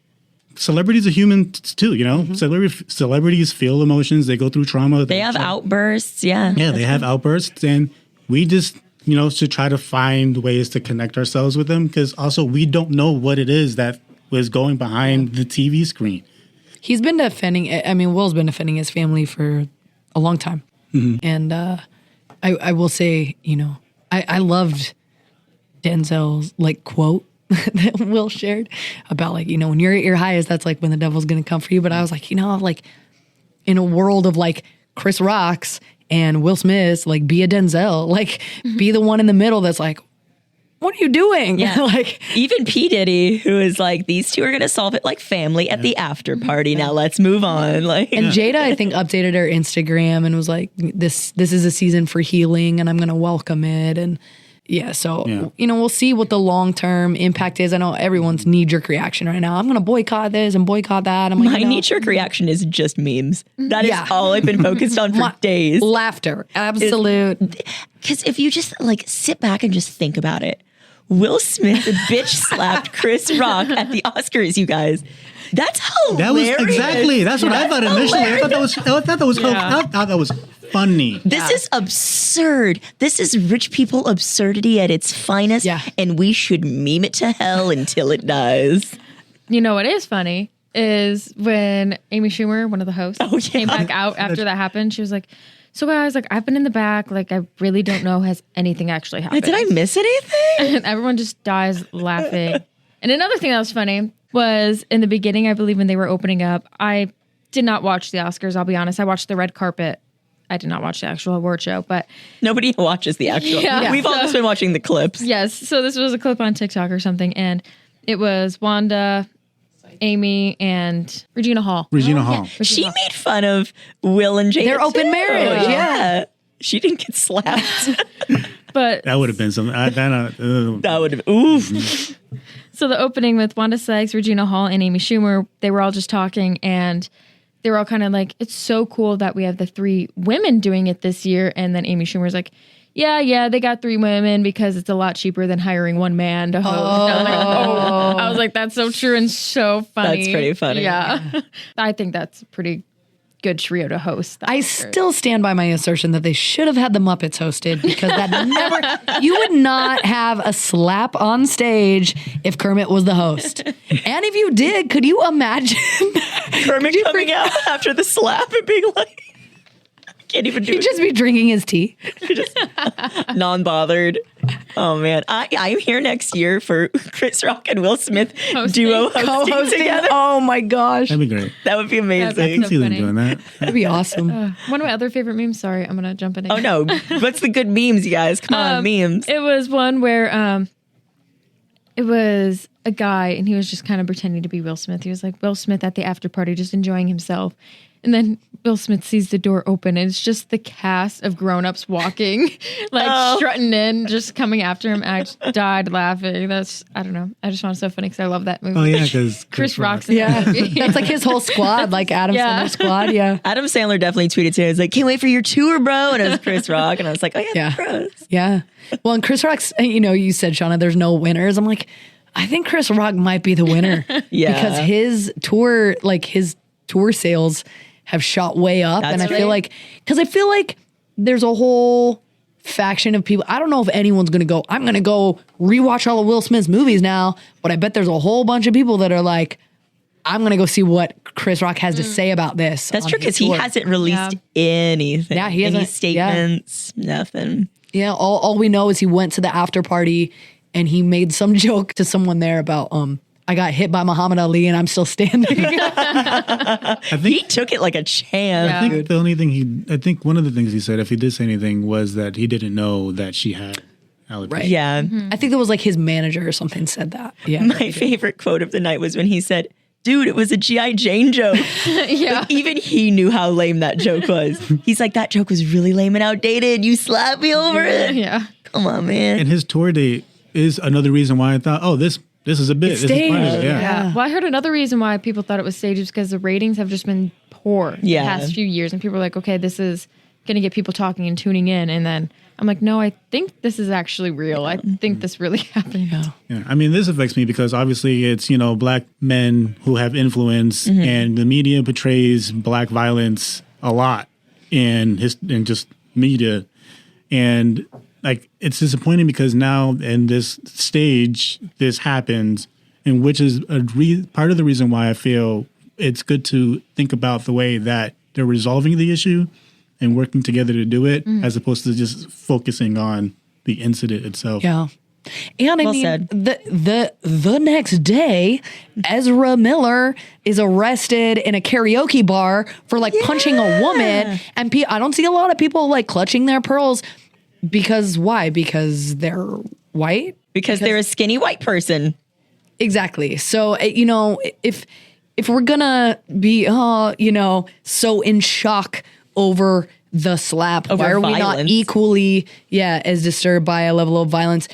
Celebrities are human too, you know? Celebrities feel emotions. They go through trauma. They have outbursts. Yeah. Yeah, they have outbursts. And we just, you know, should try to find ways to connect ourselves with them, because also we don't know what it is that was going behind the TV screen. He's been Will's been defending his family for a long time. And I will say, you know, I loved Denzel's like quote that Will shared about, like, you know, when you're at your highest, that's like when the devil's going to come for you. But I was like, you know, like in a world of like Chris Rock's and Will Smith's, like, be a Denzel, like be the one in the middle that's like, what are you doing? Yeah. Like, even P. Diddy, who is like, these two are going to solve it like family at the after party. Now let's move on. Like, and Jada, I think, updated her Instagram and was like, this is a season for healing and I'm going to welcome it. And you know, we'll see what the long-term impact is. I know everyone's knee-jerk reaction right now. I'm going to boycott this and boycott that. I'm like, my knee-jerk reaction is just memes. That is all I've been focused on for days. Laughter. Absolute. Because if you just like sit back and just think about it, Will Smith bitch slapped Chris Rock at the Oscars, you guys. That's hilarious. That was exactly. That's what I thought initially. I thought that was funny. This is absurd. This is rich people absurdity at its finest. Yeah. And we should meme it to hell until it dies. You know what is funny is when Amy Schumer, one of the hosts, came back out after that happened. She was like, so guys, like, I've been in the back. Like, I really don't know has anything actually happened. Did I miss anything? And everyone just dies laughing. And another thing that was funny was in the beginning, I believe when they were opening up, I did not watch the Oscars. I'll be honest. I watched the red carpet. I did not watch the actual award show, but nobody watches the actual. Yeah. We've all just been watching the clips. Yes. So this was a clip on TikTok or something, and it was Wanda, Amy, and Regina Hall. Hall. She made fun of Will and Jada. Their open marriage. Yeah. She didn't get slapped. But that would have been something. That would have been oof. So the opening with Wanda Sykes, Regina Hall, and Amy Schumer, they were all just talking, and they were all kind of like, it's so cool that we have the 3 women doing it this year. And then Amy Schumer's like, yeah, they got 3 women because it's a lot cheaper than hiring 1 man to host. I was like, that's so true and so funny. That's pretty funny. Yeah. I think that's a pretty good trio to host. I still stand by my assertion that they should have had the Muppets hosted, because that you would not have a slap on stage if Kermit was the host. And if you did, could you imagine Kermit coming out after the slap and being like, Can't even do He'd it. just be drinking his tea. Non-bothered. Oh man, I'm here next year for Chris Rock and Will Smith duo hosting Co-hosting. together. Oh my gosh. That'd be great. That would be I amazing. That'd can so see them funny. doing that. That'd be awesome. One of my other favorite memes. Sorry, I'm gonna jump in. Oh Again. no, what's the good memes, you guys? Come on, memes. It was one where it was a guy and he was just kind of pretending to be Will Smith. He was like Will Smith at the after party, just enjoying himself. And then Will Smith sees the door open and it's just the cast of grown-ups walking, like strutting in, just coming after him. I just died laughing. I don't know. I just found it so funny because I love that movie. Oh yeah, because Chris Rock's in Yeah. that movie. That's like his whole squad, like Adam Yeah. Sandler's squad. Yeah. Adam Sandler definitely tweeted today. He was like, "Can't wait for your tour, bro." And it was Chris Rock, and I was like, "Oh yeah, Yeah. gross." Yeah. Well, and Chris Rock's, you said, Shauna, there's no winners. I'm like, I think Chris Rock might be the winner. Yeah. Because his tour sales have shot way up. That's and I right. feel like there's a whole faction of people. I don't know if anyone's going to go, I'm going to go rewatch all of Will Smith's movies now. But I bet there's a whole bunch of people that are like, I'm going to go see what Chris Rock has to say about this. That's on true his because he tour. hasn't released anything. Yeah, he Any hasn't- statements, nothing. Yeah, all we know is he went to the after party and he made some joke to someone there about I got hit by Muhammad Ali and I'm still standing. I He think took it like a champ. Yeah. I think the only thing I think one of the things he said, if he did say anything, was that he didn't know that she had alopecia. Right. Yeah. I think it was like his manager or something said that. Yeah. My favorite quote of the night was when he said, "Dude, it was a G.I. Jane joke." Yeah. Like, even he knew how lame that joke was. He's like, "That joke was really lame and outdated. You slapped me over it." Yeah. Come on, man. And his tour date is another reason why I thought, oh, this is a bit. It's This is part of staged. it. Yeah. Yeah. Well, I heard another reason why people thought it was staged is because the ratings have just been poor Yeah. the past few years. And people were like, okay, this is going to get people talking and tuning in. And then I'm like, no, I think this is actually real. I think this really happened. Yeah, I mean, this affects me because obviously it's, black men who have influence Mm-hmm. and the media portrays black violence a lot in just media. And like, it's disappointing because now in this stage, this happens, and which is part of the reason why I feel it's good to think about the way that they're resolving the issue and working together to do it, as opposed to just focusing on the incident itself. Yeah. And I Well mean, said. the next day, Ezra Miller is arrested in a karaoke bar for like punching a woman. And I don't see a lot of people like clutching their pearls because why? Because they're white? Because they're a skinny white person. Exactly. So, if we're gonna be, so in shock over the slap, Over why are we not violence. equally, as disturbed by a level of violence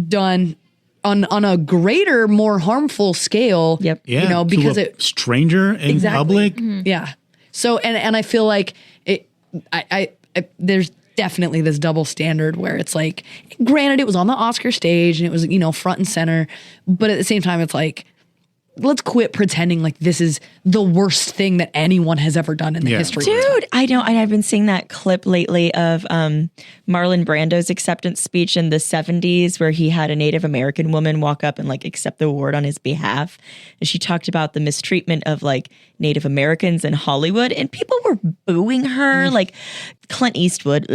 done on a greater, more harmful scale? Yep. Yeah, because to a it stranger in Exactly. public. Yeah. So and I feel like I there's definitely this double standard where it's like, granted, it was on the Oscar stage and it was front and center, but at the same time, it's like, let's quit pretending like this is the worst thing that anyone has ever done in the Yeah. history. Dude, I know. I've been seeing that clip lately of Marlon Brando's acceptance speech in the 70s where he had a Native American woman walk up and like accept the award on his behalf. And she talked about the mistreatment of like Native Americans in Hollywood and people were booing her. Like Clint Eastwood,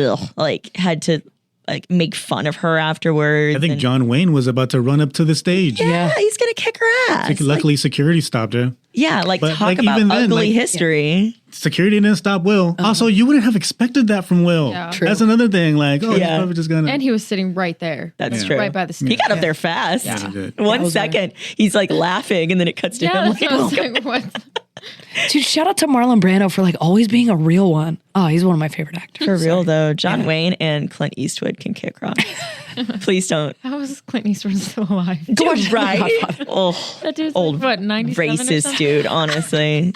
had to like make fun of her afterwards. I think and- John Wayne was about to run up to the stage. Yeah, he's gonna kick her ass. Luckily, security stopped her. But But, talk like, about even then, ugly like- history. Security didn't stop Will. Also, you wouldn't have expected that from Will. Yeah. True. That's another thing. Like, he's Yeah. probably just gonna. And he was sitting right there. That's Yeah. true. Right by the He got up Yeah. there fast. Yeah, he did. One was second, he's like laughing, and then it cuts to Yeah, him. that's what I was like, what? Dude, shout out to Marlon Brando for like always being a real one. Oh, he's one of my favorite actors. For real though, John Wayne and Clint Eastwood can kick rocks. Please don't. How is Clint Eastwood still alive? Dude, right? Oh, That dude's old like, what, 97 or racist something? dude, honestly.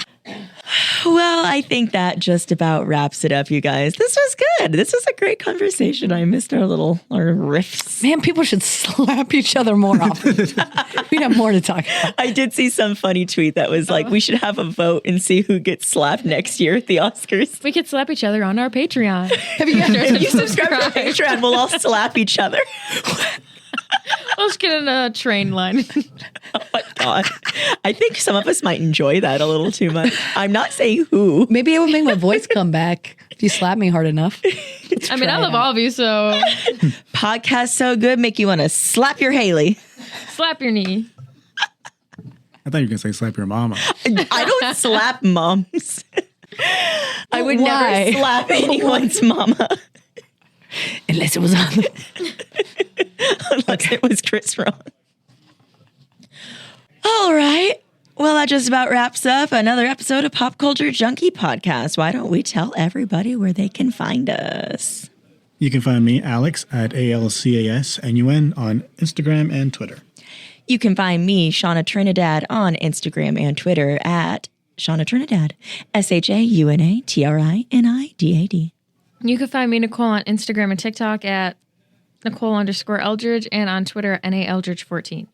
Well, I think that just about wraps it up, you guys. This was good. This was a great conversation. I missed our riffs. Man, people should slap each other more often. We'd have more to talk about. I did see some funny tweet that was like, we should have a vote and see who gets slapped next year at the Oscars. We could slap each other on our Patreon. If you subscribe to Patreon, we'll all slap each other. Let's get in a train line. God. I think some of us might enjoy that a little too much. I'm not saying who. Maybe it would make my voice come back if you slap me hard enough. I mean, I love all of you, so Podcast so good, make you want to slap your Hayley. slap your knee. I thought you were going to say slap your mama. I don't slap moms. I would Why? never slap anyone's mama. Unless it was on the... Unless it was Chris Rock. All right. Well, that just about wraps up another episode of Pop Culture Junkie Podcast. Why don't we tell everybody where they can find us? You can find me, Alex, at ALCASNUN on Instagram and Twitter. You can find me, Shauna Trinidad, on Instagram and Twitter at Shauna Trinidad, SHAUNATRINIDAD. You can find me, Nicole, on Instagram and TikTok at Nicole_Eldridge and on Twitter at NAEldridge14.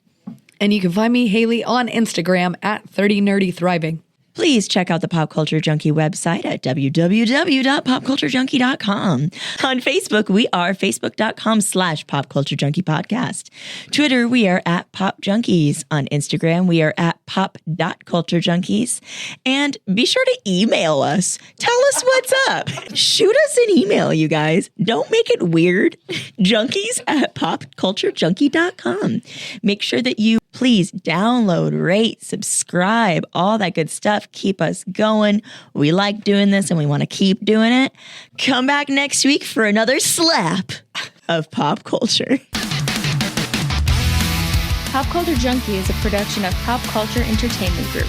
And you can find me, Hayley, on Instagram at 30NerdyThriving. Please check out the Pop Culture Junkie website at www.popculturejunkie.com. On Facebook, we are facebook.com/popculturejunkiepodcast. Twitter, we are at Pop Junkies. On Instagram, we are at pop.culturejunkies. And be sure to email us. Tell us what's up. Shoot us an email, you guys. Don't make it weird. Junkies@popculturejunkie.com. Make sure that you please download, rate, subscribe, all that good stuff. Keep us going. We like doing this and we want to keep doing it. Come back next week for another slap of pop culture. Pop Culture Junkie is a production of Pop Culture Entertainment Group.